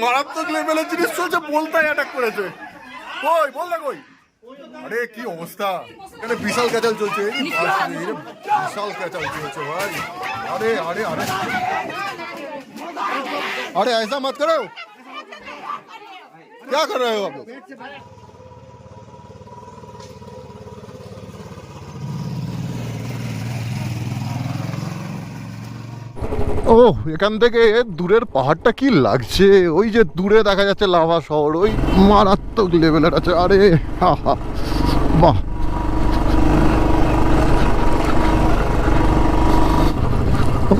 মারাত্মক লেভেলের জিনিস চলছে, বলতাই অ্যাটাক করেছে। কই বল না কই? আরে কি অবস্থা, এখানে বিশাল ক্যাচাল চলছে, বিশাল ক্যাচাল চলছে ভাই। আরে আরে আরে अरे ऐसा मत करो, क्या कर रहे हो आप लोग? ও এখান থেকে দূরের পাহাড়টা কি লাগছে, ওই যে দূরে দেখা যাচ্ছে লাভা শহর, ওই মারাত্মক লেভেলের আছে। আরে হা হা, বাহ,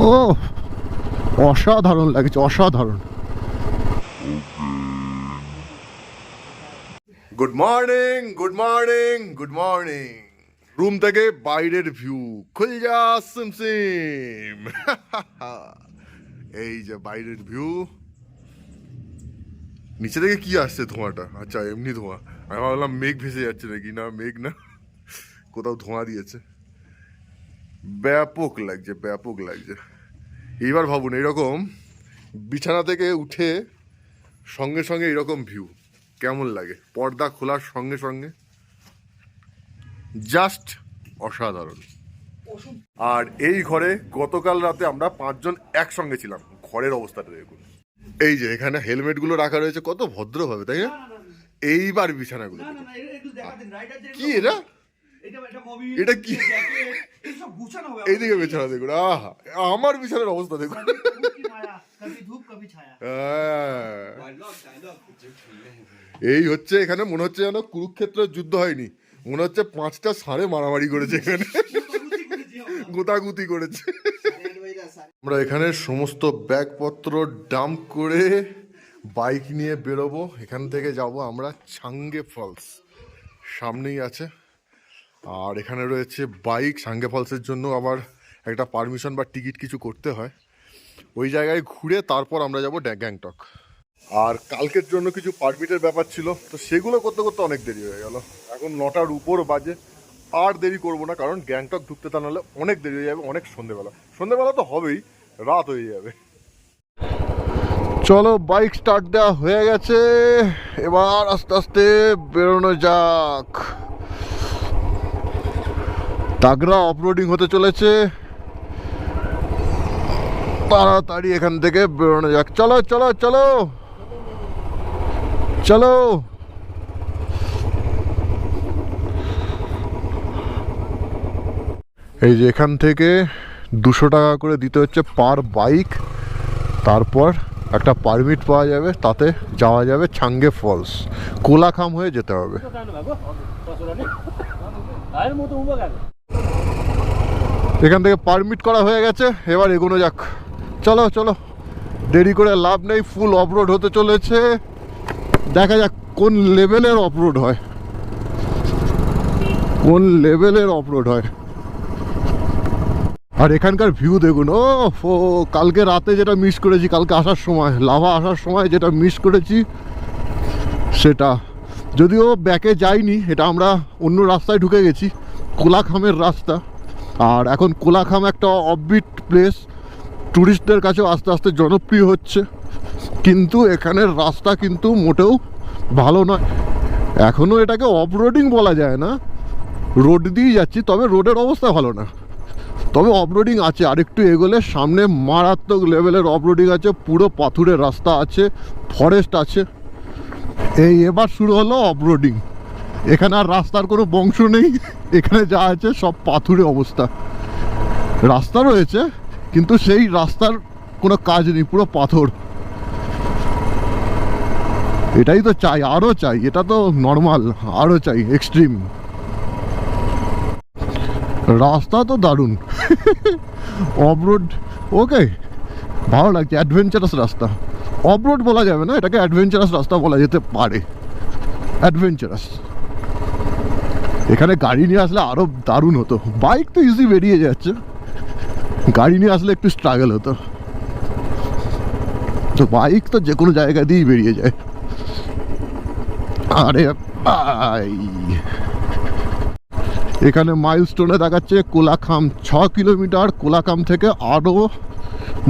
ও অসাধারণ লাগছে, অসাধারণ। Good morning, good morning, good morning. Room থেকে বাইরের ভিউ, খুল যা সিমসিম। এই যে বাইরের ভিউ, নিচে থেকে কি আসছে ধোঁয়াটা? আচ্ছা এমনি ধোঁয়া, আমি ভাবলাম মেঘ ভেসে যাচ্ছে নাকি, না মেঘ না, কোথাও ধোঁয়া দিয়েছে। ব্যাপক লাগছে, ব্যাপক লাগছে। এইবার ভাবুন এইরকম বিছানা থেকে উঠে সঙ্গে সঙ্গে এরকম ভিউ কেমন লাগে, পর্দা খোলার সঙ্গে সঙ্গে, জাস্ট অসাধারণ। আর এই ঘরে গতকাল রাতে আমরা 5 জন একসঙ্গে ছিলাম, ঘরের অবস্থাটা দেখুন। এই যে এখানে হেলমেটগুলো রাখা রয়েছে কত ভদ্রভাবে, তাই না? এইবার বিছানাগুলো কি, এটা কি, এইদিকে বিছানা দেখুন, আহা আমার বিছানার অবস্থা দেখুন। এই হচ্ছে এখানে, মনে হচ্ছে যেন কুরুক্ষেত্রের যুদ্ধ হয়নি, মনে হচ্ছে 5টা ষাঁড়ে মারামারি করেছে এখানে, গোতাগুতি করেছে। আমরা এখানে সমস্ত ব্যাগপত্র ডাম্প করে বাইক নিয়ে বেরোবো। এখান থেকে যাব আমরা ছাঙ্গে ফলস, সামনেই আছে। আর এখানে রয়েছে বাইক। ছাঙ্গে ফলসের জন্য আবার একটা পারমিশন বা টিকিট কিছু করতে হয়। ওই জায়গায় ঘুরে তারপর আমরা যাব গ্যাংটক। আর কালকের জন্য কিছু পারমিটের ব্যাপার ছিল, তো সেগুলো করতে করতে অনেক দেরি হয়ে গেল। এখন 9টার উপর বাজে, আর দেরি করব না, কারণ গ্যাংটক ঢুকতে তা নাহলে অনেক দেরি হয়ে যাবে, অনেক সন্ধেবেলা তো হবেই, রাত হয়ে যাবে। চলো বাইক স্টার্ট দেওয়া হয়ে গেছে, এবার আস্তে আস্তে বেরোনো যাক। তাগড়া অফরোডিং হতে চলেছে, তাড়াতাড়ি এখান থেকে বেরোনো যাক। চলো চলো চলো চলো। এই যে এখান থেকে 200 টাকা করে দিতে হচ্ছে পার বাইক, তারপর একটা পারমিট পাওয়া যাবে, তাতে যাওয়া যাবে ছাঙ্গে ফলস। কোলাখাম হয়ে যেতে হবে। এখান থেকে পারমিট করা হয়ে গেছে, এবার এগোনো যাক। চলো চলো, দেরি করে লাভ নেই, ফুল অফরোড হতে চলেছে। দেখা যাক কোন লেভেলের অফরোড হয়, কোন লেভেলের অফরোড হয়। আর এখানকার ভিউ দেখুন, ও কালকে রাতে যেটা মিস করেছি, কালকে আসার সময়, লাভা আসার সময় যেটা মিস করেছি, সেটা যদিও ব্যাকে যাইনি, এটা আমরা অন্য রাস্তায় ঢুকে গেছি, কোলাখামের রাস্তা। আর এখন কোলাখাম একটা অফবিট প্লেস, ট্যুরিস্টদের কাছেও আস্তে আস্তে জনপ্রিয় হচ্ছে, কিন্তু এখানের রাস্তা কিন্তু মোটেও ভালো নয়। এখনও এটাকে অফরোডিং বলা যায় না, রোড দিয়েই যাচ্ছি, তবে রোডের অবস্থা ভালো না। তবে অফরোডিং আছে, আরেকটু এগোলে সামনে মারাত্মক লেভেলের অফরোডিং আছে, পুরো পাথুরের রাস্তা আছে, ফরেস্ট আছে। এই এবার শুরু হলো অফরোডিং। এখানে আর রাস্তার কোনো বংশ নেই, এখানে যা আছে সব পাথুরে অবস্থা। রাস্তা রয়েছে কিন্তু সেই রাস্তার কোনো কাজ নেই, পুরো পাথর। এটাই তো চাই, আরও চাই, এটা তো নর্মাল, আরও চাই এক্সট্রিম। রাস্তা তো দারুণ, অফরোড ওকে, ভালো লাগছে, অ্যাডভেঞ্চারাস রাস্তা। অফরোড বলা যাবে না, এটাকে অ্যাডভেঞ্চারাস রাস্তা বলা যেতে পারে, অ্যাডভেঞ্চারাস। এখানে গাড়ি নিয়ে আসলে আরও দারুণ হতো, বাইক তো ইজি বেরিয়ে যাচ্ছে, গাড়ি নিয়ে আসলে একটু স্ট্রাগল হতো। তো বাইক তো যে কোনো জায়গা দিয়েই বেরিয়ে যায়। আরে ভাই, এখানে মাইলস্টোনে দেখাচ্ছে কোলাখাম 6 কিলোমিটার, কোলাখাম থেকে আরও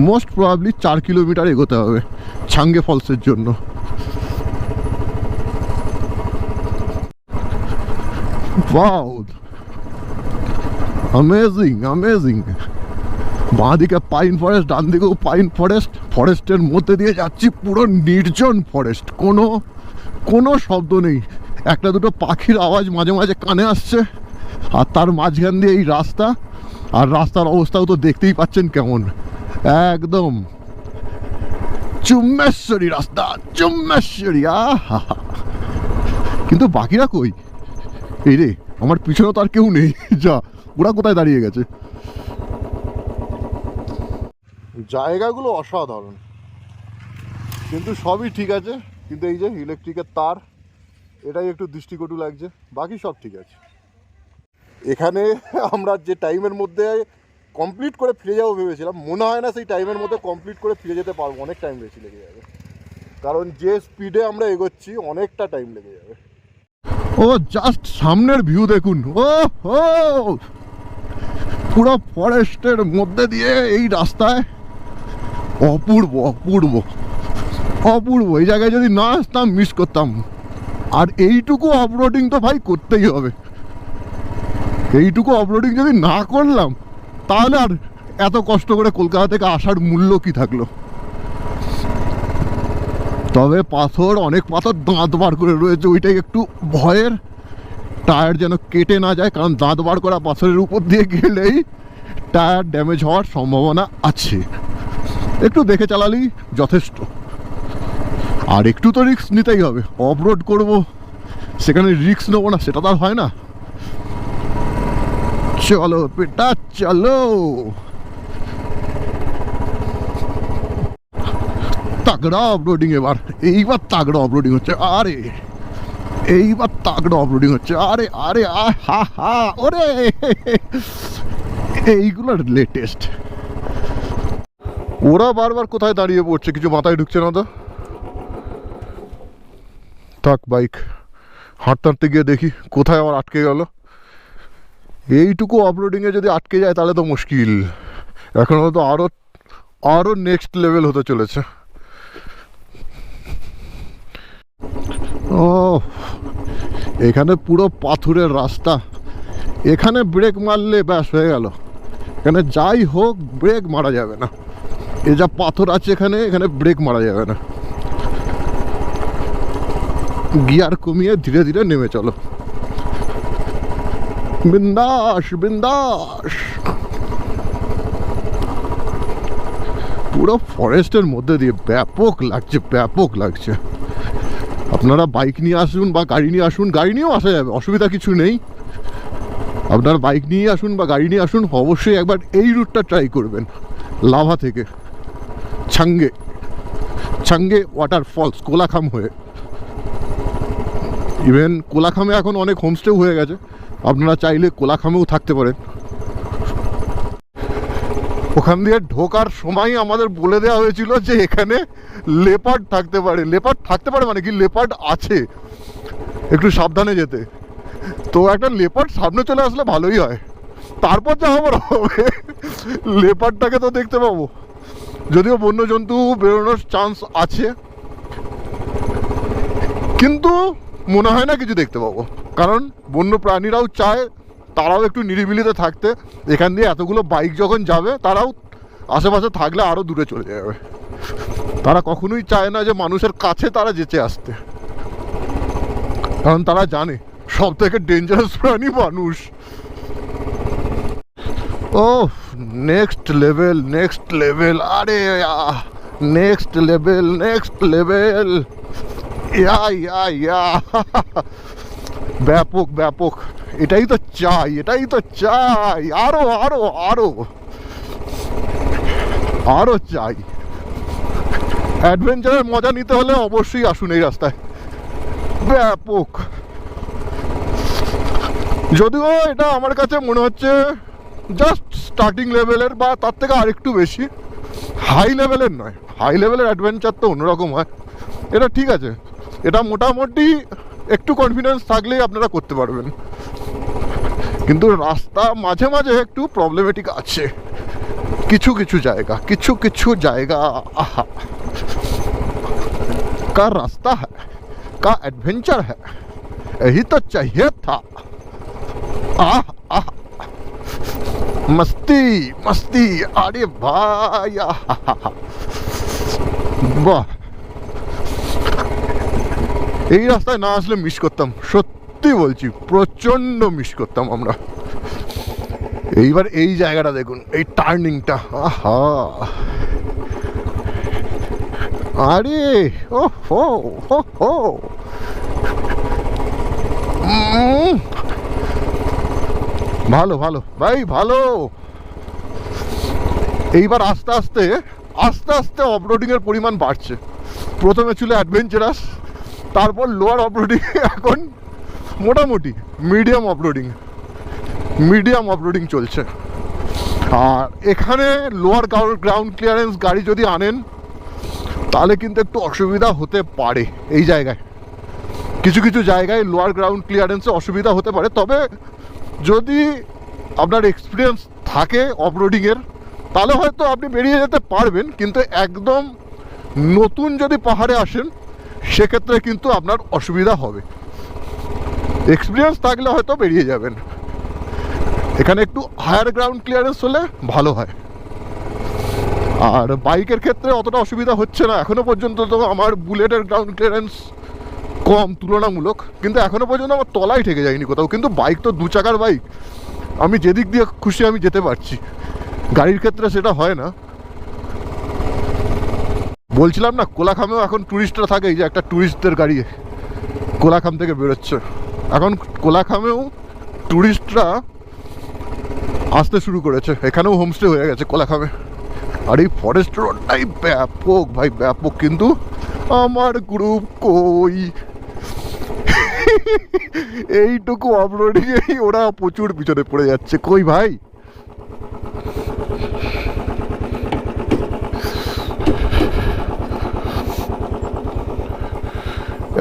মোস্ট প্রবাবলি 4 কিলোমিটার এগোতে হবে ছাঙ্গে ফলসের জন্য। Wow, amazing amazing. বাঁ দিকে পাইন ফরেস্ট, ডান দিকেও পাইন ফরেস্ট, ফরেস্টের মধ্যে দিয়ে যাচ্ছি, পুরো নির্জন ফরেস্ট, কোনো শব্দ নেই। একটা দুটো পাখির আওয়াজ মাঝে মাঝে কানে আসছে, আর তার মাঝখান দিয়ে এই রাস্তা, আর রাস্তার অবস্থাও তো দেখতেই পাচ্ছেন কেমন, একদম চুম্বেশ্বরী রাস্তা, চুম্বেশ্বরী। আহা, কিন্তু বাকিরা কই? এই রে, আমার পিছনে তো আর কেউ নেই, যা, ওরা কোথায় দাঁড়িয়ে গেছে? জায়গাগুলো অসাধারণ, কিন্তু সবই ঠিক আছে, কিন্তু এই যে ইলেকট্রিকের তার, এটাই একটু দৃষ্টিকটু লাগছে, বাকি সব ঠিক আছে। এখানে আমরা যে টাইমের মধ্যে কমপ্লিট করে ফিরে যাবো ভেবেছিলাম, মনে হয় না সেই টাইমের মধ্যে কমপ্লিট করে ফিরে যেতে পারবো, অনেক টাইম বেশি লেগে যাবে, কারণ যে স্পিডে আমরা এগোচ্ছি অনেকটা টাইম লেগে যাবে। ও জাস্ট সামনের ভিউ দেখুন, ও হো, পুরো ফরেস্টের মধ্যে দিয়ে এই রাস্তায়, অপূর্ব অপূর্ব অপূর্ব। এই জায়গায় যদি না আসতাম মিস করতাম। আর এইটুকু অফরোডিং তো ভাই করতেই হবে, এইটুকু অফরোডিং যদি না করলাম তাহলে আর এত কষ্ট করে কলকাতা থেকে আসার মূল্য কি থাকলো। তবে পাথর, অনেক পাথর দাঁত বার করে রয়েছে, ওইটাই একটু ভয়ের, টায়ার যেন কেটে না যায়, কারণ দাঁত বার করা পাথরের উপর দিয়ে গেলেই টায়ার ড্যামেজ হওয়ার সম্ভাবনা আছে। একটু দেখে চালালেই যথেষ্ট। আর একটু তো রিস্ক নিতেই হবে, অফ রোড করবো, সেখানে রিস্ক নেবো না সেটা তো আর হয় না। চলো বেটা চলো, তাগড়া অফরোডিং এবার, এইবার তাগড়া অফরোডিং হচ্ছে, আরে এইবার তাগড়া অফরোডিং হচ্ছে, আরে আরে হা হা, ওরে এইগুলো লেটেস্ট। ওরা বারবার কোথায় দাঁড়িয়ে পড়ছে, কিছু মাথায় ঢুকছে না তো। থাক, বাইক হাঁটতে হাঁটতে গিয়ে দেখি কোথায় আবার আটকে গেল। এইটুকু অফরোডিংয়ে যদি আটকে যায় তাহলে তো মুশকিল। এখন হয়তো আরো নেক্সট লেভেল হতে চলেছে। ও, এখানে পুরো পাথুরের রাস্তা, এখানে ব্রেক মারলে ব্যাস হয়ে গেল, এখানে যাই হোক ব্রেক মারা যাবে না। এ যা পাথর আছে এখানে, এখানে ব্রেক মারা যাবে না। গিয়ার কমিয়ে ধীরে ধীরে নেমে চলো, বিন্দাস বিন্দাস। পুরো ফরেস্টের মধ্যে দিয়ে ব্যাপক লাগছে, ব্যাপক লাগছে। আপনারা বাইক নিয়ে আসুন বা গাড়ি নিয়ে আসুন, গাড়ি নিয়েও আসা যাবে, অসুবিধা কিছু নেই। আপনারা বাইক নিয়ে আসুন বা গাড়ি নিয়ে আসুন, অবশ্যই একবার এই রুটটা ট্রাই করবেন, লাভা থেকে ছাঙ্গে ওয়াটারফলস, কোলাখাম হয়ে। ইভেন কোলাখামে এখন অনেক হোমস্টেও হয়ে গেছে, আপনারা চাইলে কোলাখামেও থাকতে পারেন। ওখান দিয়ে ঢোকার সময় আমাদের বলে দেওয়া হয়েছিল যে এখানে লেপার্ড থাকতে পারে, লেপার্ড থাকতে পারে মানে কি, লেপার্ড আছে, একটু সাবধানে যেতে। তো একটা লেপার্ড সামনে চলে আসলে ভালোই হয়, তারপর যা আমার হবে, লেপার্ডটাকে তো দেখতে পাবো। যদিও বন্য জন্তু বেরোনোর চান্স আছে, কিন্তু মনে হয় না কিছু দেখতে পাবো, কারণ বন্য প্রাণীরাও চায় তারাও একটু নিরিবিলিতে থাকতে। এখান দিয়ে এতগুলো বাইক যখন যাবে, তারাও আশেপাশে থাকলে আরও দূরে চলে যাবে। তারা কখনোই চায় না যে মানুষের কাছে তারা যেচে আসতে, কারণ তারা জানে সব থেকে ডেঞ্জারাস প্রাণী মানুষ। ও নেক্সট লেভেল, নেক্সট লেভেল, আরে নেক্সট লেভেল, নেক্সট লেভেল, ইয়া ব্যাপক ব্যাপক। এটাই তো চাই, এটাই তো চাই, আরো আরো আরো আরো চাই। অ্যাডভেঞ্চারের মজা নিতে হলে অবশ্যই আসুন এই রাস্তায়, ব্যাপক। যদিও এটা আমার কাছে মনে হচ্ছে জাস্ট স্টার্টিং লেভেলের, বা তার থেকে আরেকটু বেশি, হাই লেভেলের নয়। হাই লেভেলের অ্যাডভেঞ্চার তো অন্যরকম হয়, এটা ঠিক আছে, এটা মোটামুটি একটু কনফিডেন্স থাকলেই আপনারা করতে পারবেন। কিন্তু রাস্তা মাঝে মাঝে একটু প্রবলেমেটিক আছে, কিছু কিছু জায়গা आहा का रास्ता है, का एडवेंचर है, यही तो चाहिए था। आह आह मस्ती मस्ती, अरे भाई বাহ, এই রাস্তায় না আসলে মিস করতাম, সত্যি বলছি প্রচন্ড মিস করতাম আমরা। এইবার এই জায়গাটা দেখুন, এই টার্নিংটা, আহা আরে ও হো হো হো, ভালো ভালো ভাই ভালো। এইবার আস্তে আস্তে আস্তে আস্তে অফরোডিং এর পরিমাণ বাড়ছে। প্রথমে ছিল অ্যাডভেঞ্চারাস, তারপর লোয়ার অফরোডিং, এখন মোটামুটি মিডিয়াম অফরোডিং চলছে। আর এখানে লোয়ার গ্রাউন্ড ক্লিয়ারেন্স গাড়ি যদি আনেন তাহলে কিন্তু একটু অসুবিধা হতে পারে। এই জায়গায় কিছু কিছু জায়গায় লোয়ার গ্রাউন্ড ক্লিয়ারেন্সে অসুবিধা হতে পারে, তবে যদি আপনার এক্সপিরিয়েন্স থাকে অফরোডিংয়ের তাহলে হয়তো আপনি বেরিয়ে যেতে পারবেন। কিন্তু একদম নতুন যদি পাহাড়ে আসেন সেক্ষেত্রে কিন্তু আপনার অসুবিধা হবে। এক্সপিরিয়েন্স থাকলে হয়তো বেরিয়ে যাবেন। এখানে একটু হায়ার গ্রাউন্ড ক্লিয়ারেন্স হলে ভালো হয়। আর বাইকের ক্ষেত্রে অতটা অসুবিধা হচ্ছে না এখনো পর্যন্ত। তো আমার বুলেটের গ্রাউন্ড ক্লিয়ারেন্স কম তুলনামূলক, কিন্তু এখনো পর্যন্ত আমার তলায় ঠেকে যায়নি কোথাও। কিন্তু বাইক তো 2 চাকার বাইক, আমি যেদিক দিয়ে খুশি আমি যেতে পারছি। গাড়ির ক্ষেত্রে সেটা হয় না। বলছিলাম না কোলাখামেও এখন ট্যুরিস্টরা থাকে, এই যে একটা ট্যুরিস্টদের গাড়ি কোলাখাম থেকে বেরোচ্ছে। এখন কোলাখামেও ট্যুরিস্টরা আসতে শুরু করেছে, এখানেও হোমস্টে হয়ে গেছে কোলাখামে। আর এই ফরেস্ট রোডটাই ব্যাপক ভাই, ব্যাপক। কিন্তু আমার গ্রুপ কই, এইটুকু অফরোডিংয়েই ওরা প্রচুর পিছনে পড়ে যাচ্ছে। কই ভাই,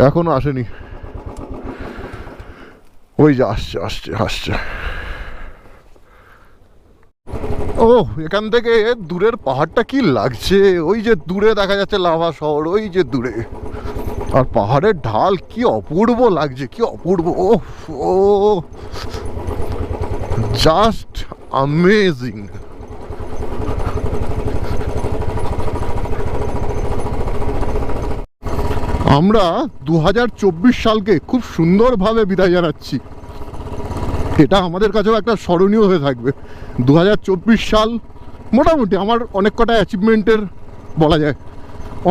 এখনো আসেনি। ওই যে আসছে আসছে আসছে। ও এখান থেকে দূরের পাহাড়টা কি লাগছে, ওই যে দূরে দেখা যাচ্ছে লাভা শহর, ওই যে দূরে। আর পাহাড়ের ঢাল কি অপূর্ব লাগছে, কি অপূর্ব। ও ও জাস্ট অ্যামেজিং। আমরা 2024 সালকে খুব সুন্দরভাবে বিদায় জানাচ্ছি। এটা আমাদের কাছেও একটা স্মরণীয় হয়ে থাকবে। 2024 সাল মোটামুটি আমার অনেক কটা অ্যাচিভমেন্টের বলা যায়,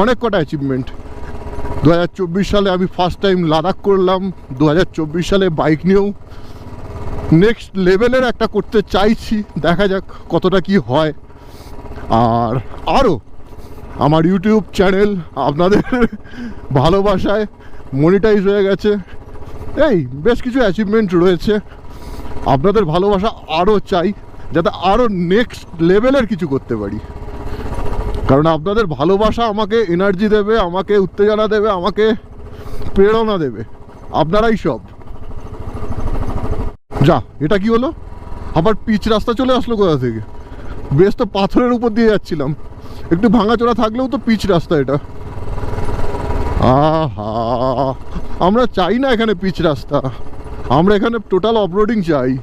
অনেক কটা অ্যাচিভমেন্ট। 2024 সালে আমি ফার্স্ট টাইম লাদাখ করলাম। 2024 সালে বাইক নিয়েও নেক্সট লেভেলের একটা করতে চাইছি, দেখা যাক কতটা কি হয়। আর আরও আমার ইউটিউব চ্যানেল আপনাদের ভালোবাসায় মনিটাইজ হয়ে গেছে। এই বেশ কিছু অ্যাচিভমেন্ট রয়েছে, আপনাদের ভালোবাসা আরও চাই যাতে আরও নেক্সট লেভেলের কিছু করতে পারি। কারণ আপনাদের ভালোবাসা আমাকে এনার্জি দেবে, আমাকে উত্তেজনা দেবে, আমাকে প্রেরণা দেবে। আপনারাই সব। যা, এটা কি হলো? আবার পিচ রাস্তা চলে আসলো কোথা থেকে? বেশ তো পাথরের উপর দিয়ে যাচ্ছিলাম, একটু ভাঙাচোরা থাকলেও তো পিচ রাস্তা এটা। আহা, আমরা চাই না এখানে পিচ রাস্তা, আমরা এখানে টোটাল অফরোডিং চাই।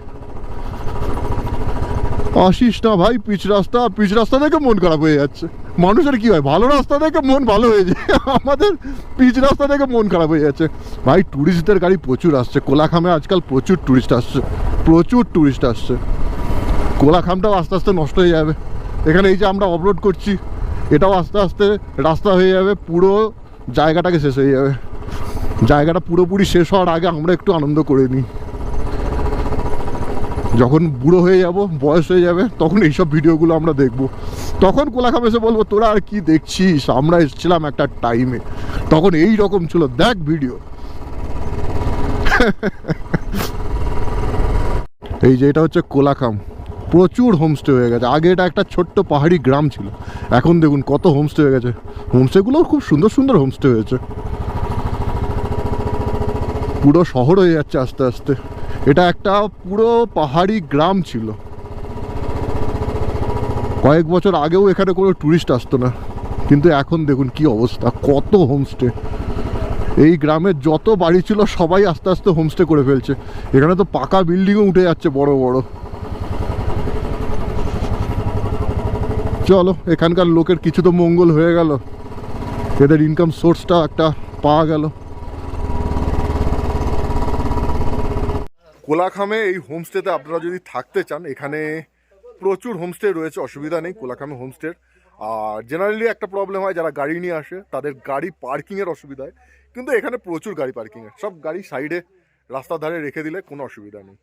আসিস না ভাই পিচ রাস্তা, পিচ রাস্তা দেখে মন খারাপ হয়ে যাচ্ছে। মানুষের কি হয়, ভালো রাস্তা দেখে মন ভালো হয়ে যায়, আমাদের পিচ রাস্তা দেখে মন খারাপ হয়ে যাচ্ছে। ভাই ট্যুরিস্টদের গাড়ি প্রচুর আসছে কোলাখামে আজকাল, প্রচুর ট্যুরিস্ট আসছে, প্রচুর ট্যুরিস্ট আসছে। কোলাখামটাও আস্তে আস্তে নষ্ট হয়ে যাবে। এখানে এই যে আমরা অফরোড করছি, এটাও আস্তে আস্তে রাস্তা হয়ে যাবে, পুরো জায়গাটাকে শেষ হয়ে যাবে। জায়গাটা পুরোপুরি শেষ হওয়ার আগে আমরা একটু আনন্দ করে নিই। যখন বুড়ো হয়ে যাব, বয়স হয়ে যাবে, তখন এইসব ভিডিওগুলো আমরা দেখব। তখন কোলাখাম এসে বলবো তোরা আর কি দেখছিস, আমরা এসেছিলাম একটা টাইমে, তখন এই রকম ছিল, দেখ ভিডিও। এই যে এটা হচ্ছে কোলাখাম, প্রচুর হোমস্টে হয়ে গেছে। আগে এটা একটা ছোট্ট পাহাড়ি গ্রাম ছিল, এখন দেখুন কত হোমস্টে হয়ে গেছে। হোমস্টেগুলোও খুব সুন্দর সুন্দর হোমস্টে হয়েছে, পুরো শহর হয়ে যাচ্ছে আস্তে আস্তে। এটা একটা পুরো পাহাড়ি গ্রাম ছিল। কয়েক বছর আগেও এখানে কোনো ট্যুরিস্ট আসতো না, কিন্তু এখন দেখুন কি অবস্থা, কত হোমস্টে। এই গ্রামের যত বাড়ি ছিল সবাই আস্তে আস্তে হোমস্টে করে ফেলছে। এখানে তো পাকা বিল্ডিংও উঠে যাচ্ছে বড় বড়। চলো, এখানকার লোকের কিছু তো মঙ্গল হয়ে গেল, এদের ইনকাম সোর্সটা একটা পাওয়া গেল। কোলাখামে এই হোমস্টেতে আপনারা যদি থাকতে চান, এখানে প্রচুর হোমস্টে রয়েছে, অসুবিধা নেই কোলাখামে হোমস্টের। আর জেনারেলি একটা প্রবলেম হয়, যারা গাড়ি নিয়ে আসে তাদের গাড়ি পার্কিংয়ের অসুবিধা হয়, কিন্তু এখানে প্রচুর গাড়ি পার্কিংয়ের, সব গাড়ি সাইডে রাস্তার ধারে রেখে দিলে কোনো অসুবিধা নেই।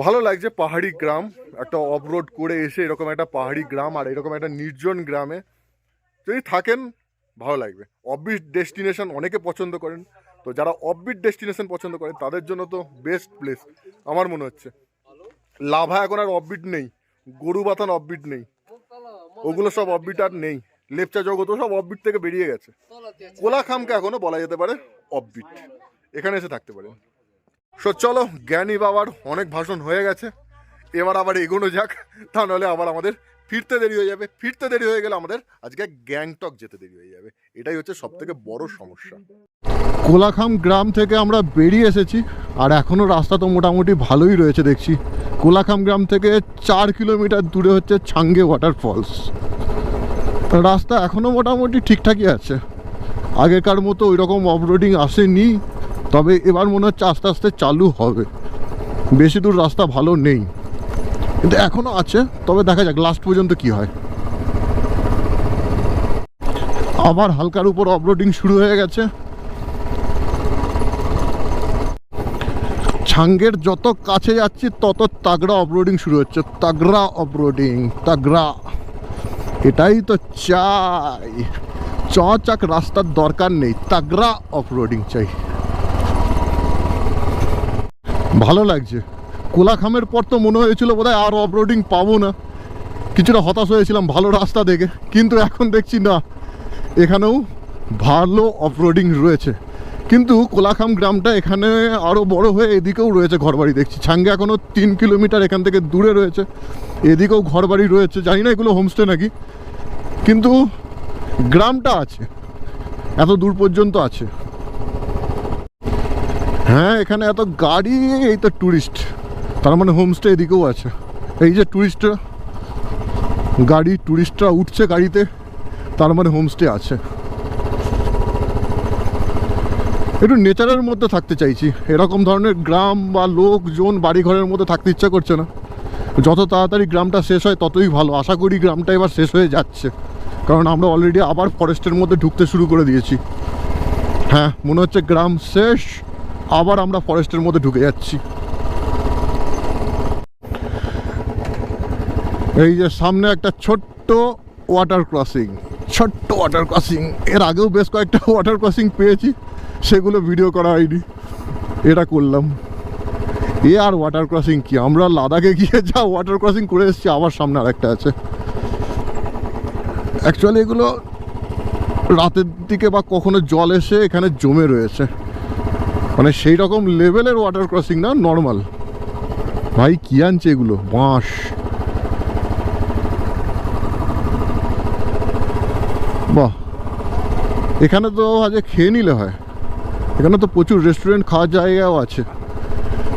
ভালো লাগছে পাহাড়ি গ্রাম, একটা অফ রোড করে এসে এরকম একটা পাহাড়ি গ্রাম আর এরকম একটা নির্জন গ্রামে যদি থাকেন ভালো লাগবে। অফবিট ডেস্টিনেশন অনেকে পছন্দ করেন, তো যারা অফবিট ডেস্টিনেশন পছন্দ করেন তাদের জন্য তো বেস্ট প্লেস আমার মনে হচ্ছে। লাভা এখন আর অফবিট নেই, গরুবাথান অফবিট নেই, ওগুলো সব অফবিট আর নেই, লেপচা জগৎও সব অফবিট থেকে বেরিয়ে গেছে। কোলাখামকে এখনো বলা যেতে পারে অফবিট, এখানে এসে থাকতে পারেন। সো চলো, জ্ঞানী বাবার অনেক ভাষণ হয়ে গেছে, এবার আবার এগোনো যাক, তা নাহলে আবার আমাদের ফিরতে দেরি হয়ে যাবে। ফিরতে দেরি হয়ে গেলে আমাদের আজকে গ্যাংটক যেতে দেরি হয়ে যাবে, এটাই হচ্ছে সব থেকে বড় সমস্যা। কোলাখাম গ্রাম থেকে আমরা বেরিয়ে এসেছি, আর এখনও রাস্তা তো মোটামুটি ভালোই রয়েছে দেখছি। কোলাখাম গ্রাম থেকে 4 কিলোমিটার দূরে হচ্ছে ছাঙ্গে ওয়াটারফলস। রাস্তা এখনও মোটামুটি ঠিকঠাকই আছে, আগেকার মতো ওই রকম অফরোডিং আসেনি, তবে এবার মনে হচ্ছে আস্তে আস্তে চালু হবে। বেশি দূর রাস্তা ভালো নেই, কিন্তু এখনও আছে, তবে দেখা যাক লাস্ট পর্যন্ত কি হয়। আবার হালকার উপর অফরোডিং শুরু হয়ে গেছে। ছাঙ্গের যত কাছে যাচ্ছি তত তাগড়া অফরোডিং শুরু হচ্ছে, তাগড়া অফরোডিং, তাগড়া। এটাই তো চাই, চচাক রাস্তার দরকার নেই, তাগড়া অফরোডিং চাই। ভালো লাগছে। কোলাখামের পর তো মনে হয়েছিল বোধহয় আর অফরোডিং পাবো না, কিছুটা হতাশ হয়েছিলাম ভালো রাস্তা দেখে, কিন্তু এখন দেখছি না, এখানেও ভালো অফরোডিং রয়েছে। কিন্তু কোলাখাম গ্রামটা এখানে আরও বড় হয়ে এদিকেও রয়েছে ঘরবাড়ি দেখছি। ছাঙ্গে এখনও 3 কিলোমিটার এখান থেকে দূরে রয়েছে, এদিকেও ঘরবাড়ি রয়েছে। জানি না এগুলো হোমস্টে নাকি, কিন্তু গ্রামটা আছে, এত দূর পর্যন্ত আছে। হ্যাঁ, এখানে এত গাড়ি, এই তো ট্যুরিস্ট, তার মানে হোমস্টে এদিকেও আছে। এই যে ট্যুরিস্টরা গাড়ি, ট্যুরিস্টরা উঠছে গাড়িতে, তার মানে হোমস্টে আছে। একটু নেচারের মধ্যে থাকতে চাইছি, এরকম ধরনের গ্রাম বা লোকজন বাড়িঘরের মধ্যে থাকতে ইচ্ছা করছে না। যত তাড়াতাড়ি গ্রামটা শেষ হয় ততই ভালো। আশা করি গ্রামটা এবার শেষ হয়ে যাচ্ছে, কারণ আমরা অলরেডি আবার ফরেস্টের মধ্যে ঢুকতে শুরু করে দিয়েছি। হ্যাঁ, মনে হচ্ছে গ্রাম শেষ, আবার আমরা ফরেস্টের মধ্যে ঢুকে যাচ্ছি। এই যে সামনে একটা ছোট্ট ওয়াটার ক্রসিং, ছোট্ট ওয়াটার ক্রসিং। এর আগেও বেশ কয়েকটা ওয়াটার ক্রসিং পেয়েছি, সেগুলো ভিডিও করা হয়নি, এটা করলাম। এ আর ওয়াটার ক্রসিং কি, আমরা লাদাখে গিয়ে যা ওয়াটার ক্রসিং করে এসেছি, আবার সামনে আরেকটা আছে। অ্যাকচুয়ালি এগুলো রাতের দিকে বা কখনো জল এসে এখানে জমে রয়েছে, মানে সেই রকম লেভেলের ওয়াটার ক্রসিং না, নর্মাল। ভাই কি আনছে এগুলো, বাঁশ। বাহ, এখানে তো আজ খেয়ে নিলে হয়, এখানে তো প্রচুর রেস্টুরেন্ট, খাওয়ার জায়গাও আছে।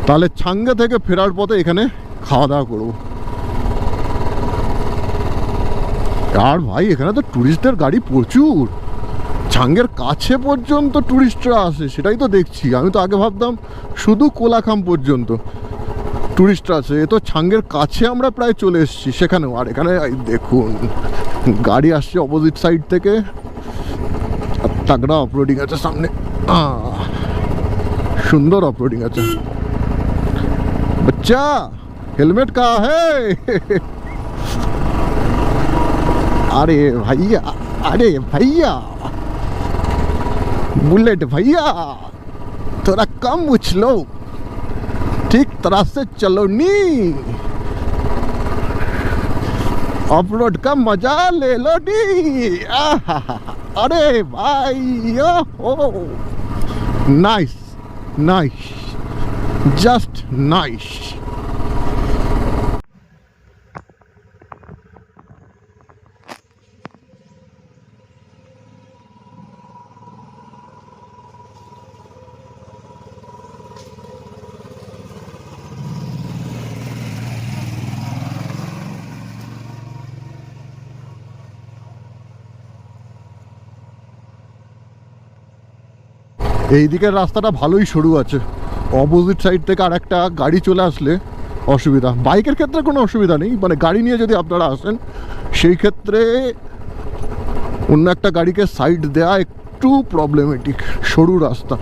তাহলে ছাঙ্গে থেকে ফেরার পথে এখানে খাওয়া দাওয়া করবো। আর ভাই এখানে তো ট্যুরিস্টদের গাড়ি প্রচুর, ছাঙ্গের কাছে পর্যন্ত ট্যুরিস্টরা আসে, সেটাই তো দেখছি। আমি তো আগে ভাবতাম শুধু কোলাখাম পর্যন্ত ট্যুরিস্টরা আছে, এ তো ছাঙ্গের কাছে আমরা প্রায় চলে এসেছি সেখানেও। আর এখানে দেখুন গাড়ি আসছে অপোজিট সাইড থেকে, তাগড়া অফরোডিং আছে সামনে, সুন্দর অফরোডিং আছে। बच्चा हेलमेट कहाँ है? अरे भैया, अरे भैया, बुलेट भैया थोड़ा कम उछलो, ठीक तरह से चलो नी, ऑफ रोड का मजा ले लो नी। अरे भाई, ओ नाइस नाइस, জাস্ট নাইস। এই দিকের রাস্তাটা ভালোই সরু আছে, অপোজিট সাইড থেকে আর একটা গাড়ি চলে আসলে অসুবিধা। বাইকের ক্ষেত্রে কোনো অসুবিধা নেই, মানে গাড়ি নিয়ে যদি আপনারা আসেন সেই ক্ষেত্রে অন্য একটা গাড়িকে সাইড দেওয়া একটু প্রবলেমেটিক, সরু রাস্তা।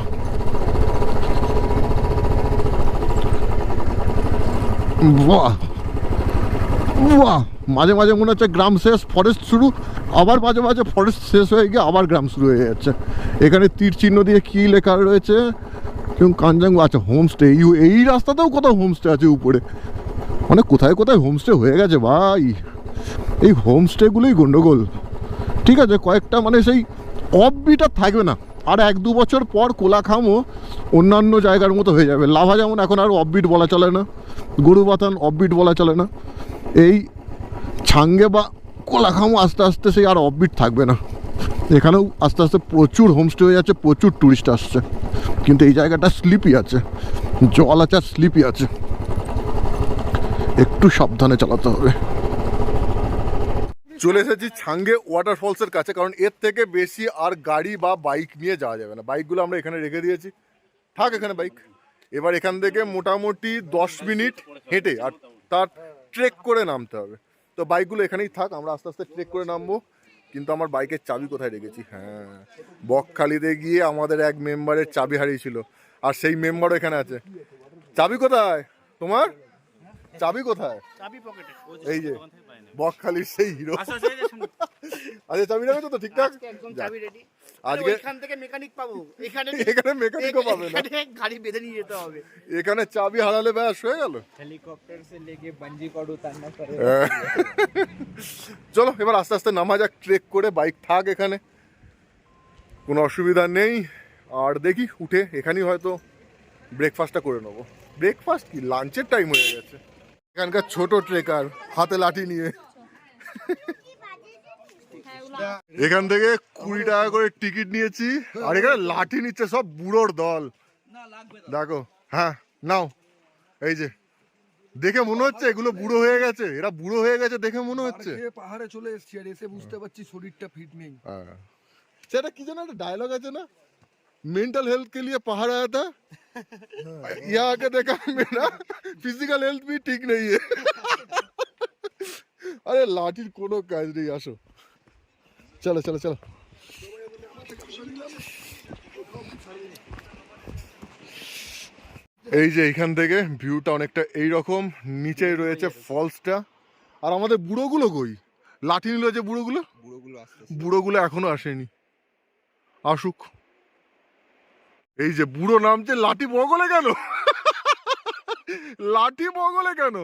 বাহ বাহ, মাঝে মাঝে মনে হচ্ছে গ্রাম শেষ ফরেস্ট শুরু, আবার মাঝে মাঝে ফরেস্ট শেষ হয়ে গিয়ে আবার গ্রাম শুরু হয়ে যাচ্ছে। এখানে তীর চিহ্ন দিয়ে কী লেখা রয়েছে, এবং কাঞ্জাং, আচ্ছা হোমস্টে। এই রাস্তাতেও কোথাও হোমস্টে আছে উপরে, মানে কোথায় কোথায় হোমস্টে হয়ে গেছে ভাই। এই হোমস্টেগুলোই গন্ডগোল। ঠিক আছে, কয়েকটা মানে সেই অফবিট আর থাকবে না, আর 1-2 বছর পর কোলাখামও অন্যান্য জায়গার মতো হয়ে যাবে। লাভা যেমন এখন আর অফবিট বলা চলে না, গরুবাথান অফবিট বলা চলে না, এই ছাঙ্গে বা কোলাখামও আস্তে আস্তে সেই আর অফবিট থাকবে না। এখানেও আস্তে আস্তে প্রচুর হোমস্টে হয়ে যাচ্ছে, প্রচুর ট্যুরিস্ট আসছে, কিন্তু এই জায়গাটা স্লিপি আছে, জল আছে আর স্লিপি আছে, একটু সাবধানে চালাতে হবে। চলে এসেছি ছাঙ্গে ওয়াটারফলসের কাছে, কারণ এর থেকে বেশি আর গাড়ি বা বাইক নিয়ে যাওয়া যাবে না। বাইকগুলো আমরা এখানে রেখে দিয়েছি, থাক এখানে বাইক। এবার এখান থেকে মোটামুটি 10 মিনিট হেঁটে আর তার ট্রেক করে নামতে হবে। তো বাইকগুলো এখানেই থাক, আমরা আস্তে আস্তে ট্রেক করে নামবো। কিন্তু আমার বাইকের চাবি কোথায় রেখেছি? হ্যাঁ, বকখালিতে গিয়ে আমাদের এক মেম্বারের চাবি হারিয়েছিল, আর সেই মেম্বারও এখানে আছে। চাবি কোথায় তোমার? চাবি কোথায়? চাবি পকেটে। এই যে বকখালির সেই হিরো। আচ্ছা, চাবি রাখো তো ঠিকঠাক। একদম চাবি রেডি। আজকে এখান থেকে মেকানিক পাবো, এখানে মেকানিকও পাবে না, গাড়ি বেঁধে নিয়ে যেতে হবে। এখানে চাবি হারালে ব্যাস হয়ে গেল। হেলিকপ্টার से लेके बंजी कॉर्ड उतारना पड़ेगा। চলো এবার আস্তে আস্তে নামা যাক, ট্রেক করে। বাইক থাক এখানে, কোনো অসুবিধা নেই। আর দেখি উঠে এখানেই হয়তো ব্রেকফাস্টটা করে নেবো। ব্রেকফাস্ট কি, লাঞ্চের টাইম হয়ে গেছে। এখানকার ছোট ট্রেকার হাতে লাঠি নিয়ে, এখান থেকে 20 টাকা করে টিকিট নিয়েছি, আর এখানে লাঠি নিচ্ছে সব বুড়োর দল। দেখো, হ্যাঁ নাও। এই যে দেখে মনে হচ্ছে এগুলো বুড়ো হয়ে গেছে, এরা বুড়ো হয়ে গেছে দেখে মনে হচ্ছে। পাহাড়ে চলে এসেছি আর এসে বুঝতে পারছি শরীরটা ফিট নেই। সেটা কি যেন একটা ডায়লগ আছে না, मेंटल हेल्थ के लिए पहाड़ आया था, यहाँ आके देखा मेरा फिजिकल हेल्थ भी ठीक नहीं है। अरे लाठिर कोनो काज नहीं, আসো চলো চলো চলো। এই যে এখান থেকে ভিউটা অনেকটা এইরকম, নিচেই রয়েছে ফলসটা। আর আমাদের বুড়োগুলো কই? লাঠি নিল যে বুড়োগুলো এখনো আসেনি, আসুক। এই যে বুড়ো নামছে, লাঠি বগলে কেন? লাঠি বগলে কেন?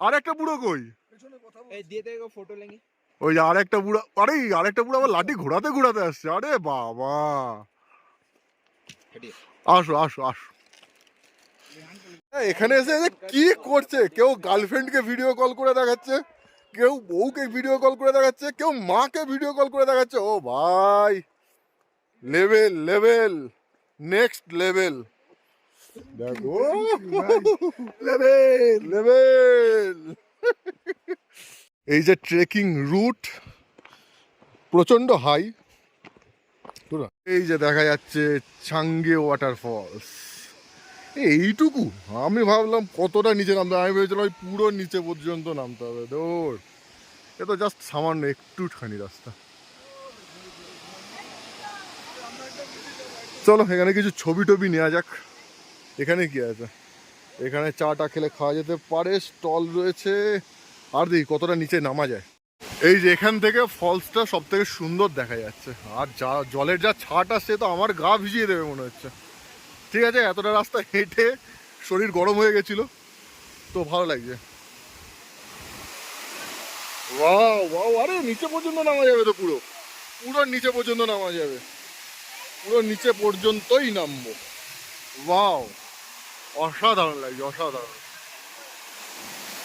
আর একটা বুড়ো কই? फोटो लेंगे। ওই আর একটা বুড়ো, আরে আরেকটা বুড়ো আবার লাঠি ঘোরাতে ঘোরাতে আসছে। আরে বাবা, আসো আসো আসো। এখানে এসে কি করছে? কেউ গার্লফ্রেন্ডকে ভিডিও কল করে দেখাচ্ছে, কেউ বউকে ভিডিও কল করে দেখাচ্ছে, কেউ মাকে ভিডিও কল করে দেখাচ্ছে। ও ভাই, লেভেল লেভেল, নেক্সট লেভেল। দেখো লেভেল লেভেল। এই যে ট্রেকিং রুট প্রচন্ড হাই। এই যে দেখা যাচ্ছে ছাঙ্গে ওয়াটারফলস, এইটুকু। আমি ভাবলাম কতটা নিচে নামতে, আমি ভেবেছিলাম ওই পুরো নিচে পর্যন্ত নামতে হবে। দৌড়, এ তো জাস্ট সামান্য একটুখানি রাস্তা। চলো এখানে কিছু ছবি টবি নেওয়া যাক। এখানে কি আছে? এখানে চাটা খেলে খাওয়া যেতে পারে, স্টল রয়েছে। আর দেখি কতটা নিচে নামা যায়। এই যে এখান থেকে ফলসটা সব থেকে সুন্দর দেখা যাচ্ছে, আর যা জলের যা ছাট আসছে তো আমার গা ভিজিয়ে দেবে মনে হচ্ছে। ঠিক আছে, এতটা রাস্তা হেঁটে শরীর গরম হয়ে গেছিল, তো ভালো লাগছে। ওয়াও ওয়াও, আরে নিচে পর্যন্ত নামা যাবে তো, পুরো পুরো নিচে পর্যন্ত নামা যাবে, পুরো নিচে পর্যন্তই নামবো। ওয়াও, অসাধারণ লাগছে, অসাধারণ।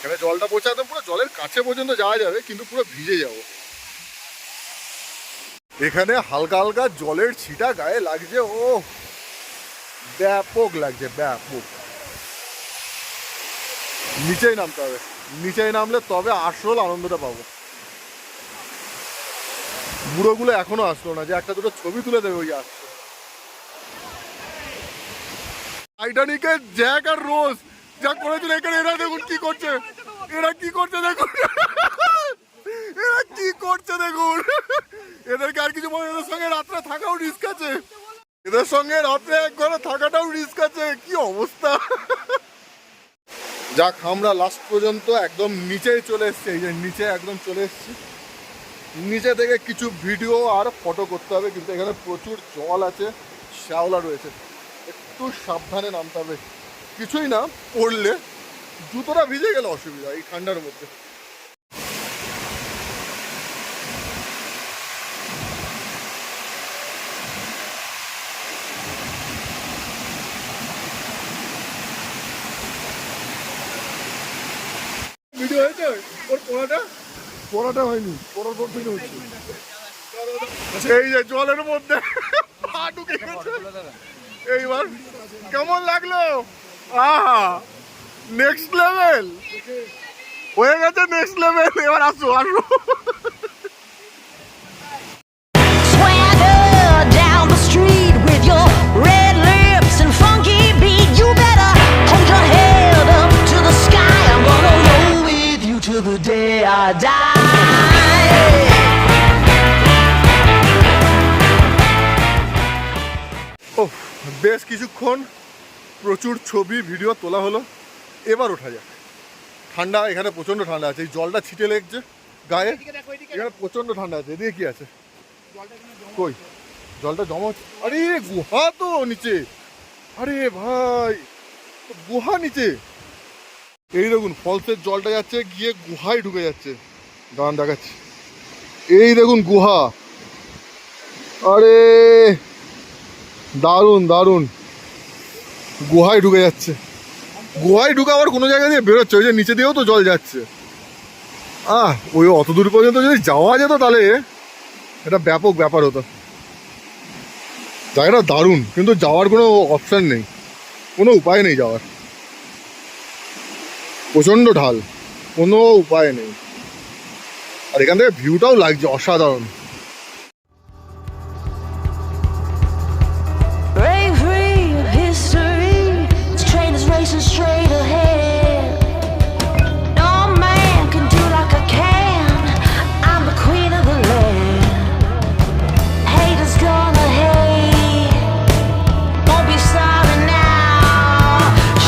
এখানে জলটা পৌঁছাতে পুরো জলের কাছে পর্যন্ত যাওয়া যাবে, কিন্তু পুরো ভিজে যাব। এখানে হালকা হালকা জলের ছিটা গায়ে লাগছে, ও ব্যাপক লাগছে, ব্যাপক। নিচেই নামতে হবে, নিচেই নামলে তবে আসল আনন্দটা পাবো। বুড়োগুলো এখনো আসলো না, যে একটা দুটো ছবি তুলে দেবে, ওই আসছে। টাইটানিকের জ্যাক আর রোজ যা করেছিল এখানে, এরা দেখুন কি করছে, এরা কি করছে দেখুন, এরা কি করছে দেখুন, এদেরকে আর কিছু বলে, এদের সঙ্গে রাত্রে থাকাও রিস্ক আছে, এদের সঙ্গে রাত্রে এক ঘরে থাকাটাও রিস্ক আছে, কি অবস্থা। যাক আমরা লাস্ট পর্যন্ত একদম নিচেই চলে এসছি, এই যে নিচে একদম চলে এসছি, নিচে থেকে কিছু ভিডিও আর ফটো করতে হবে, কিন্তু এখানে প্রচুর জল আছে, শ্যাওলা রয়েছে, একটু সাবধানে নামতে হবে, কিছুই না পড়লে জুতোটা ভিজে গেলে অসুবিধা এই ঠান্ডার মধ্যে। ভিডিও হয়েছে ওর পড়াটা হয়নি, পড়ার পর থেকে হচ্ছে, এই যে জলের মধ্যে পা ঢুকে গেছে। এইবার কেমন লাগলো? আহা নেক্সট লেভেল হয়ে গেছে, নেক্সট লেভেল। এবার আসো আসো, Swagger down the street with your red lips and funky beat. You better hold your head up to the sky. I'm gonna roll with you till the day I die. ও বেশ কিছুক্ষণ প্রচুর ছবি video তোলা হলো, এবার ওঠা যাক। ঠান্ডা, এখানে প্রচণ্ড ঠান্ডা আছে, এই জলটা ছিটে লেগছে গায়ে, এখানে প্রচণ্ড ঠান্ডা আছে। এদিকে কি আছে? কই জলটা জমা হচ্ছে? আরে গুহা তো নিচে, আরে ভাই গুহা নিচে, এই দেখুন ফলসের জলটা যাচ্ছে গিয়ে গুহায় ঢুকে যাচ্ছে, দাঁড়ান দেখাচ্ছি, এই দেখুন গুহা, আরে দারুণ দারুণ, গুহায় ঢুকে যাচ্ছে, গুহায় ঢুকে আবার কোনো জায়গা দিয়ে বেরোচ্ছে, ওই যে নিচে দিয়েও তো জল যাচ্ছে। ওই অত দূর পর্যন্ত যদি যাওয়া যেত তাহলে এটা ব্যাপক ব্যাপার হতো। জায়গাটা দারুণ, কিন্তু যাওয়ার কোনো অপশান নেই, কোনো উপায় নেই যাওয়ার, প্রচণ্ড ঢাল, কোনো উপায় নেই। আর এখান থেকে ভিউটাও লাগছে অসাধারণ। Bravery of history. This train is racing straight ahead. No man can do like I can. I'm the queen of the land. Haters gonna hate. Won't be sorry now.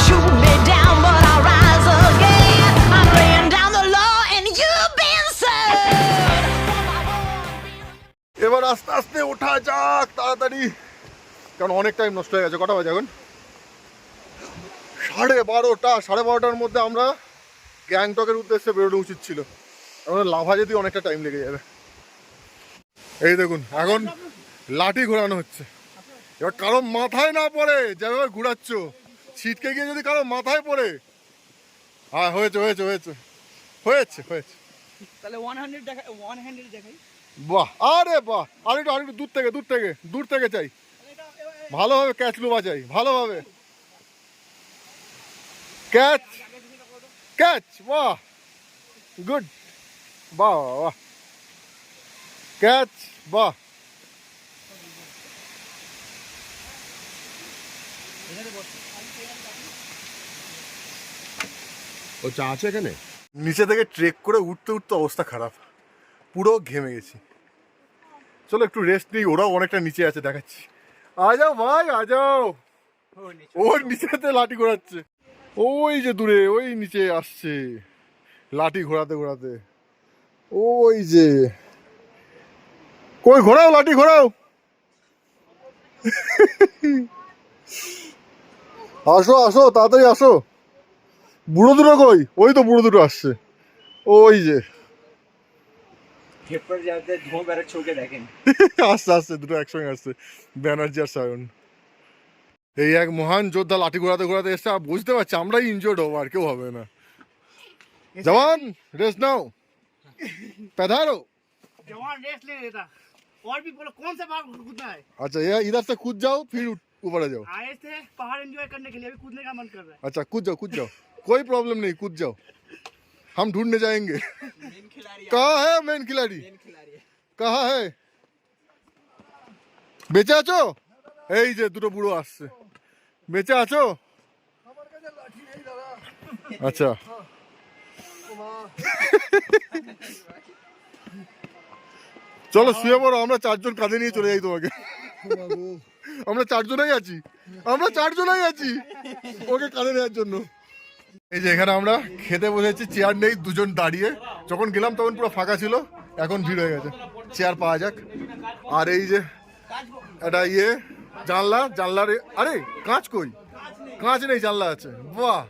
Shoot me down, but I'll rise again. I'm laying down the law, and you've been served. এবার আস্তে আস্তে ওঠা যাক তাড়াতাড়ি, কারণ অনেক time নষ্ট হয়ে গেছে। কটা বাজে এখন? 12:30। 12:30টার মধ্যে আমরা গ্যাংটকের উদ্দেশ্যে বেরোনো উচিত ছিল, আমরা লাভা যেতে অনেকটা টাইম লেগে যাবে। এই দেখুন এখন লাঠি ঘোরানো হচ্ছে, এবার কারো মাথায় না পড়ে, যেভাবে ঘুরাচ্ছ ছিটকে গিয়ে যদি কারো মাথায় পড়ে। হ্যাঁ হয়েছে হয়েছে হয়েছে হয়েছে হয়েছে। তাহলে 100 দেখা, 100 দেখাই। বাহ, আরে বাহ, আরেকটু দূর থেকে চাই, ভালোভাবে ক্যাচ লুবা চাই, ভালোভাবে ক্যাচ, বাহ গুড, বাহ বাহ ক্যাচ, বাহ। ও চা আছে এখানে? নিচে থেকে ট্রেক করে উঠতে উঠতে অবস্থা খারাপ, পুরো ঘেমে গেছি। চলো একটু রেস্ট নিই, ওরাও অনেকটা নিচে আছে, দেখাচ্ছি। আ যাও ভাই, আ যাও। ওর নিচেতে লাঠি ঘোরাচ্ছে, ওই যে দূরে ওই নিচে আসছে লাঠি ঘোরাতে ঘোরাতে, ওই যে কই, ঘোরাও লাঠি ঘোরাও। আসো আসো তাড়াতাড়ি আসো। বুড়ো দুটো কই? ওই তো বুড়ো দুটো আসছে, ওই যে পেপার যাতে ধোঁ বেড়ে চোখে দেখেন। আসছে আসছে, দুটো একসঙ্গে আসছে, ব্যানার্জি আর সায়ন। এই এক মহান যোদ্ধা লাঠি ঘোরাতে ঘোরাতে এসছে, আর বুঝতে পারছি আমরাই ইনজোর্ড হবো, আর কেউ হবে না। जवान रेस्ट नाउ, पैधारो। जवान रेस्ट ले लेता, और भी बोलो कौन सा भाग कूदना है। अच्छा ये इधर से कूद जाओ फिर ऊपर आ जाओ। आए थे पहाड़ एंजॉय करने के लिए, अभी कूदने का मन कर रहा है। अच्छा कूद जाओ, कोई प्रॉब्लम नहीं, कूद जाओ, हम ढूंढने जाएंगे। मेन खिलाड़ी कहाँ है मेन खिलाड़ी? है। कहाँ है? বেঁচে আছো? এই যে দুটো বুড়ো আসছে, বেঁচে আছো? আমার কাছে লাঠি নেই দাদা। আচ্ছা, ও মা, চলো শুয়ে পড়ো, আমরা 4 জন কাঁধে নিয়ে চলে যাই তোমাকে। ও মা গো। আমরা 4 জনই আছি, ওকে কাঁধে নেওয়ার জন্য। এই যে এখানে আমরা খেতে বসেছি, চেয়ার নেই, 2 জন দাঁড়িয়ে। যখন গেলাম তখন পুরো ফাঁকা ছিল, এখন ভিড় হয়ে গেছে, চেয়ার পাওয়া যাক। আর এই যে এটা জানলার আরে কাঁচ কই? কাঁচ নেই, জানলা আছে। বাহ,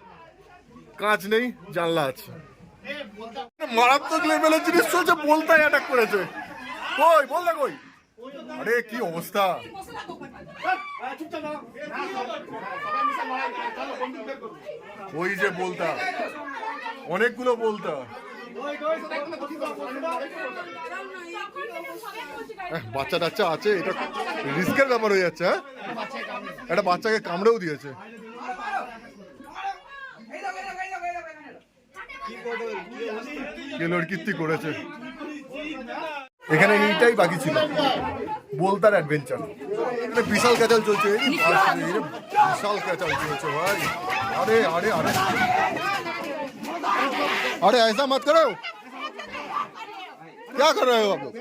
কাঁচ নেই, জানলা আছে। মারাত্মক লেভেলের জিনিস চলছে, বলতাই অ্যাটাক করেছে। কই বলতা কই? আরে কি অবস্থা! ওই যে বলতা, অনেকগুলো বলতা। বাচ্চা টাচ্চা আছে, এটা রিস্কের ব্যাপার হয়ে যাচ্ছে। হ্যাঁ, একটা বাচ্চাকে কামড়েও দিয়েছে। কীর্তি করেছে। এখানে এইটাই বাকি ছিল, বলতার অ্যাডভেঞ্চার। বিশাল ক্যাচাল চলছে, বিশাল ক্যাচাল চলছে ভাই। আরে আরে আরে अरे ऐसा मत करो, क्या कर रहे हो आप लोग?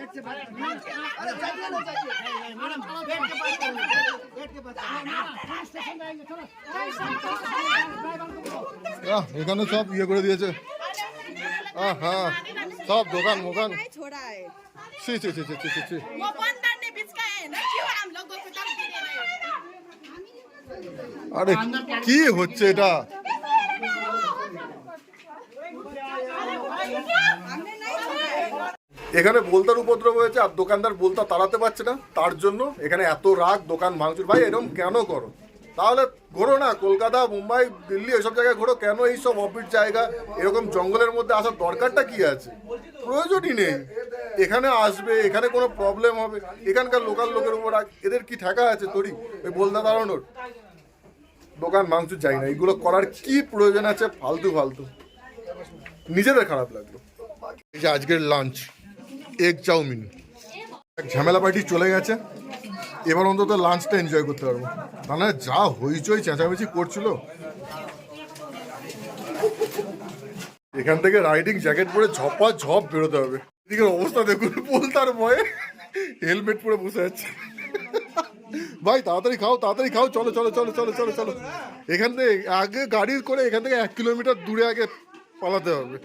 এখানে সব ইয়ে করে দিয়েছে। হ্যাঁ, সব দোকান মোকান। ছি ছি ছি ছি ছি ছি। वो बंदर ने बिचकाए ना, क्यों हम लोगों को दम दे रहे हैं? আরে কি হচ্ছে এটা? এখানে বলতার উপদ্রব হয়েছে, আর দোকানদার বলতা তাড়াতে পারছে না, তার জন্য এখানে এত রাগ, দোকান ভাঙচুর। ভাই এরকম কেন করো? তাহলে ঘোরো না, কলকাতা, মুম্বাই, দিল্লি এসব জায়গায় ঘোরো। কেন এইসব অফিস জায়গা, এরকম জঙ্গলের মধ্যে আসার দরকারটা কি আছে? প্রয়োজনই নেই। এখানে আসবে, এখানে কোনো প্রবলেম হবে, এখানকার লোকাল লোকের উপর এদের কি ঠেকা আছে তোরই ওই বলতা দাঁড়ানোর? দোকান ভাঙচুর চাই না, এগুলো করার কি প্রয়োজন আছে? ফালতু ফালতু, নিজেদের খারাপ লাগলো। এই যে আজকের লাঞ্চ, এগ চাউমিন। এক ঝামেলা পার্টি চলে গেছে, এবার অন্তত লাঞ্চটা এনজয় করতে পারবো। মানে যা হইচই চেঁচামেচি করছিল। এখান থেকে রাইডিং জ্যাকেট পরে ঝপ বেরোতে হবে। এদিকে অবস্থা দেখুন, বলতার ভয়ে হেলমেট পরে বসে আছে। ভাই তাড়াতাড়ি খাও, চলো চলো চলো চলো চলো চলো। এখান থেকে আগে গাড়ি করে এখান থেকে 1 কিলোমিটার দূরে আগে পালাতে হবে।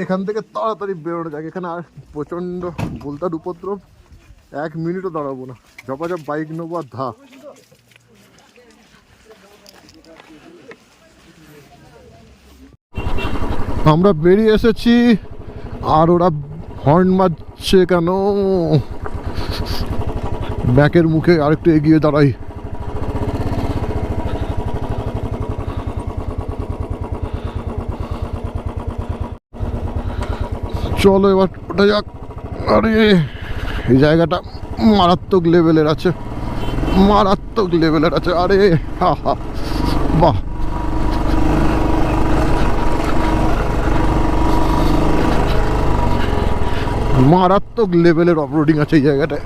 এখান থেকে তাড়াতাড়ি বেরোনো যাক। এখানে আর প্রচণ্ড বলতার উপদ্রব, 1 মিনিটও দাঁড়াবো না, ঝপাঝপ বাইক নেবো আর ধা। আমরা বেরিয়ে এসেছি, আর ওরা হর্ন মারছে কেন? ব্যাকের মুখে আরেকটু এগিয়ে দাঁড়াই। চলো এবার ওটা যাক। আরে এই জায়গাটা মারাত্মক লেভেলের আছে, আরে হা হা, বাহ। মারাত্মক লেভেলের অফরোডিং আছে এই জায়গাটায়।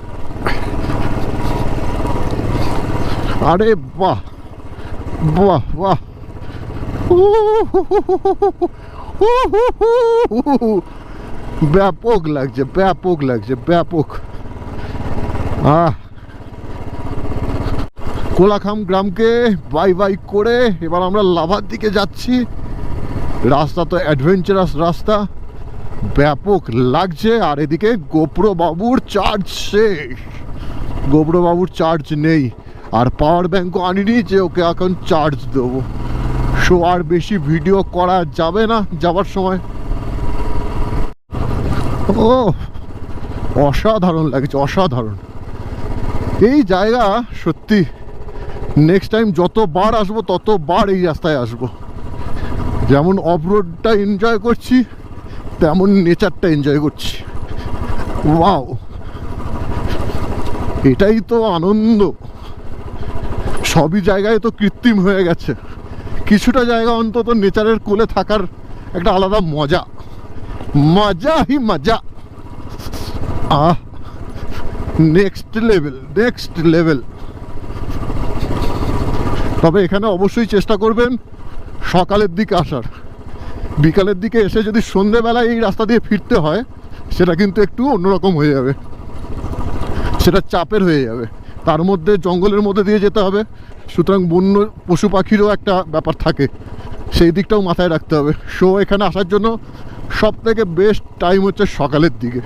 আরে বাহ বাহ বাহ, ব্যাপক লাগছে, ব্যাপক। কোলাখাম গ্রামকে বাই বাই করে এবার আমরা লাভার দিকে যাচ্ছি। রাস্তা তো অ্যাডভেঞ্চারাস রাস্তা, ব্যাপক লাগছে। আর এদিকে গোপ্রো বাবুর চার্জ নেই, আর পাওয়ার ব্যাঙ্কও আনিনি যে ওকে এখন চার্জ দেবো। সো আর বেশি ভিডিও করা যাবে না যাবার সময়। ও অসাধারণ লাগছে, অসাধারণ এই জায়গা সত্যি। নেক্সট টাইম যতবার আসবো ততবার এই রাস্তায় আসবো। যেমন অফরোডটা এনজয় করছি, তেমন নেচারটা এনজয় করছি। ওয়াও, এটাই তো আনন্দ। সবই জায়গায় তো কৃত্রিম হয়ে গেছে, কিছুটা জায়গা অন্তত নেচারের কোলে থাকার একটা আলাদা মজাই মজা। Next level. তবে এখানে অবশ্যই চেষ্টা করবেন সকালের দিকে আসার। বিকালের দিকে এসে যদি সন্ধেবেলায় এই রাস্তা দিয়ে ফিরতে হয়, সেটা কিন্তু একটু অন্যরকম হয়ে যাবে, সেটা চাপের হয়ে যাবে। তার মধ্যে জঙ্গলের মধ্যে দিয়ে যেতে হবে, সুতরাং বন্য পশু পাখিরও একটা ব্যাপার থাকে, সেই দিকটাও মাথায় রাখতে হবে। সো এখানে আসার জন্য সব থেকে বেস্ট টাইম হচ্ছে সকালের দিকে।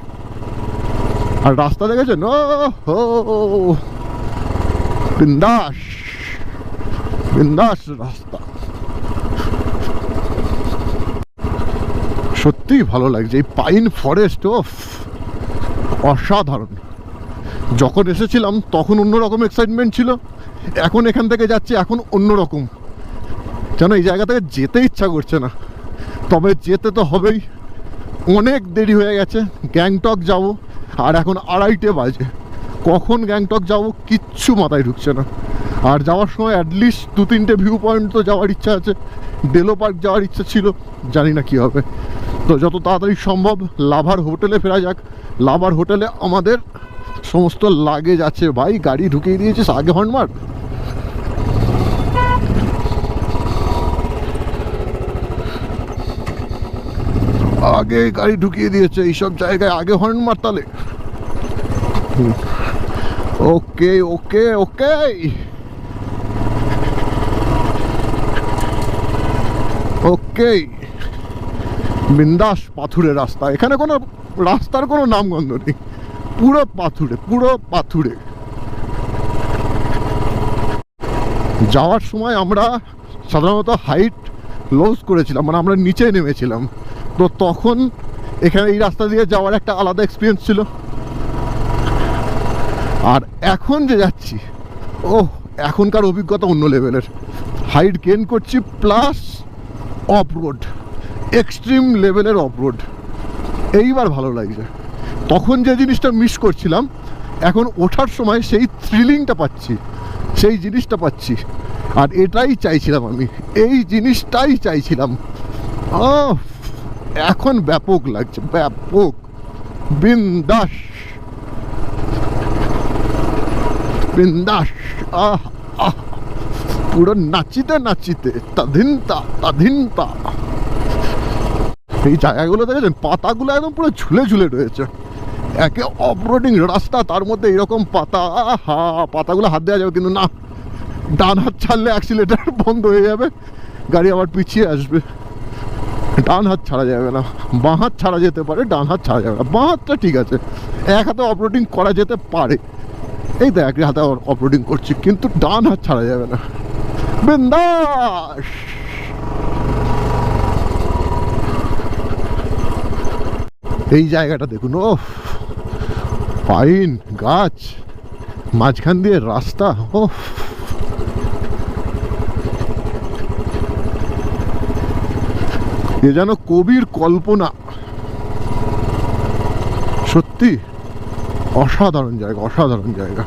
আর রাস্তা দেখেছেন, ও হো বিন্দাস বিন্দাস রাস্তা, সত্যিই ভালো লাগছে। এই পাইন ফরেস্ট অসাধারণ। যখন এসেছিলাম তখন অন্যরকম এক্সাইটমেন্ট ছিল, এখন এখান থেকে যাচ্ছি এখন অন্যরকম, যেন এই জায়গা থেকে যেতে ইচ্ছা করছে না। তবে যেতে তো হবেই, অনেক দেরি হয়ে গেছে। গ্যাংটক যাব, আর এখন 2:30 বাজে। কখন গ্যাংটক যাব কিচ্ছু মাথায় ঢুকছে না। আর যাওয়ার সময় অ্যাটলিস্ট 2-3টে ভিউ পয়েন্ট তো যাওয়ার ইচ্ছা আছে। ডেলো পার্ক যাওয়ার ইচ্ছা ছিল, জানি না কী হবে। তো যত তাড়াতাড়ি সম্ভব লাভার হোটেলে ফেরা যাক। লাভার হোটেলে আমাদের সমস্ত লাগেজ আছে। ভাই গাড়ি ঢুকিয়ে দিয়েছিস, আগে হর্ন মার। আগে গাড়ি ঢুকিয়ে দিয়েছে, এইসব জায়গায় আগে হর্ন মার তাহলে। ওকে ওকে ওকে, ওকে বিন্দাস। পাথুরে রাস্তা, এখানে কোনো রাস্তার কোনো নামগন্ধ নেই, পুরো পাথুরে, পুরো পাথুরে। যাওয়ার সময় আমরা সাধারণত হাইট লস করেছিলাম, মানে আমরা নিচে নেমেছিলাম। তো তখন এখানে এই রাস্তা দিয়ে যাওয়ার একটা আলাদা এক্সপিরিয়েন্স ছিল। আর এখন যে যাচ্ছি, এখনকার অভিজ্ঞতা অন্য লেভেলের। হাইট গেইন করছি, প্লাস অফ রোড, এক্সট্রিম লেভেলের অফ রোড। এইবার ভালো লাগছে। তখন যে জিনিসটা মিস করছিলাম, এখন ওঠার সময় সেই থ্রিলিংটা পাচ্ছি, সেই জিনিসটা পাচ্ছি। আর এটাই চাইছিলাম আমি, এই জিনিসটাই চাইছিলাম। এখন ব্যাপক লাগছে, ব্যাপক বিন্দাস বিন্দাস। পুরো নাচিতে নাচিতে তাধিনতা তাধিনতা। এই জায়গাগুলো দেখেছেন, পাতাগুলো একদম পুরো ঝুলে ঝুলে রয়েছে। একে অফরোডিং রাস্তা, তার মধ্যে এরকম পাতা। পাতাগুলো হাত দেওয়া যাবে, কিন্তু না, ডান হাত ছাড়লে অ্যাক্সিলেটার বন্ধ হয়ে যাবে, গাড়ি আবার পিছিয়ে আসবে। ডান হাত ছাড়া যাবে না, বাঁ হাত ছাড়া যেতে পারে, ডান হাত ছাড়া যাবে না। বাঁ হাতটা ঠিক আছে, এক হাতে অফরোডিং করা যেতে পারে। এই তো এক হাতে অফরোডিং করছি, কিন্তু ডান হাত ছাড়া যাবে না। বিন্দাস। এই জায়গাটা দেখুন, পাইন গাছ, মাঝখান দিয়ে রাস্তা। এ যেন কবির কল্পনা। সত্যি অসাধারণ জায়গা, অসাধারণ জায়গা।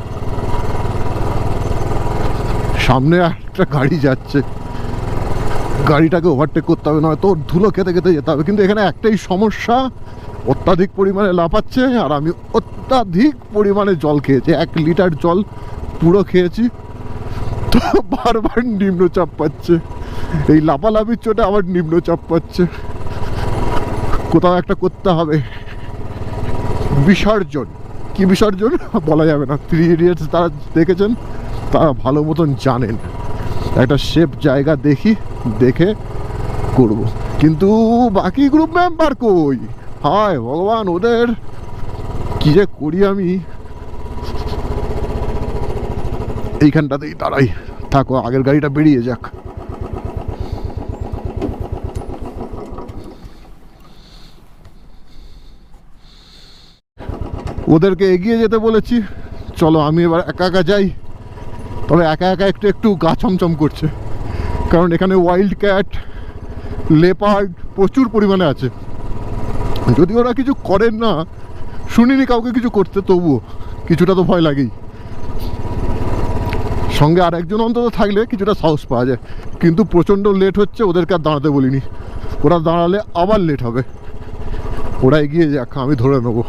সামনে একটা গাড়ি যাচ্ছে, গাড়িটাকে ওভারটেক করতে হবে, নয় তো ধুলো খেতে খেতে যেতে হবে। কিন্তু এখানে একটাই সমস্যা, অত্যাধিক পরিমাণে লাফাচ্ছে, আর আমি অত্যাধিক পরিমাণে জল খেয়েছি। 1 লিটার জল পুরো খেয়েছি, তো বারবার নিম্নচাপ পাচ্ছে। এই লাফালাফির চোটে আবার নিম্নচাপ পাচ্ছে। কোথাও একটা করতে হবে বিসর্জন। কি বিসর্জন বলা যাবে না, 3 ইডিয়টস তারা দেখেছেন, তারা ভালো মতন জানেন। একটা সেফ জায়গা দেখে করব। কিন্তু বাকি গ্রুপ মেম্বার কই? হায় ভগবান, ওদের কি যে করি আমি। এইখানটাতেই দাঁড়াই, থাকো, আগের গাড়িটা বেরিয়ে যাক। ওদেরকে এগিয়ে যেতে বলেছি, চলো আমি এবার একা একা যাই। তবে একা একা একটু গা ছমছম করছে, কারণ এখানে ওয়াইল্ড ক্যাট, লেপার্ড প্রচুর পরিমাণে আছে। যদি ওরা কিছু করেন না, শুনিনি কাউকে কিছু করতে, তবুও কিছুটা তো ভয় লাগেই। সঙ্গে আর একজন অন্তত থাকলে কিছুটা সাহস পাওয়া যায়। কিন্তু প্রচণ্ড লেট হচ্ছে, ওদেরকে আর দাঁড়াতে বলিনি। ওরা দাঁড়ালে আবার লেট হবে। ওরা এগিয়ে যাক, আমি ধরে নেবো।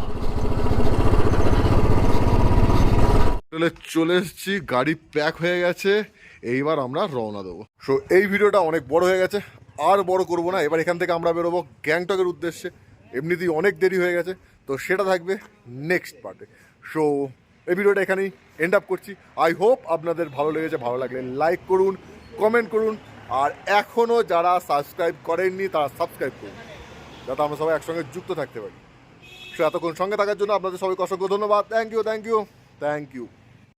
চলে এসেছি, গাড়ি প্যাক হয়ে গেছে। এইবার আমরা রওনা দেবো। সো এই ভিডিওটা অনেক বড় হয়ে গেছে, আর বড় করব না। এবার এখান থেকে আমরা বেরোবো গ্যাংটকের উদ্দেশ্যে। এমনিতেই অনেক দেরি হয়ে গেছে, তো সেটা থাকবে নেক্সট পার্টে। সো এই ভিডিওটা এখানেই এন্ড আপ করছি। আই হোপ আপনাদের ভালো লেগেছে। ভালো লাগলে লাইক করুন, কমেন্ট করুন, আর এখনও যারা সাবস্ক্রাইব করেননি তারা সাবস্ক্রাইব করুন, যাতে আমরা সবাই একসঙ্গে যুক্ত থাকতে পারি। সো এতক্ষণ সঙ্গে থাকার জন্য আপনাদের সবাইকে অসংখ্য ধন্যবাদ। Thank you, thank you, thank you.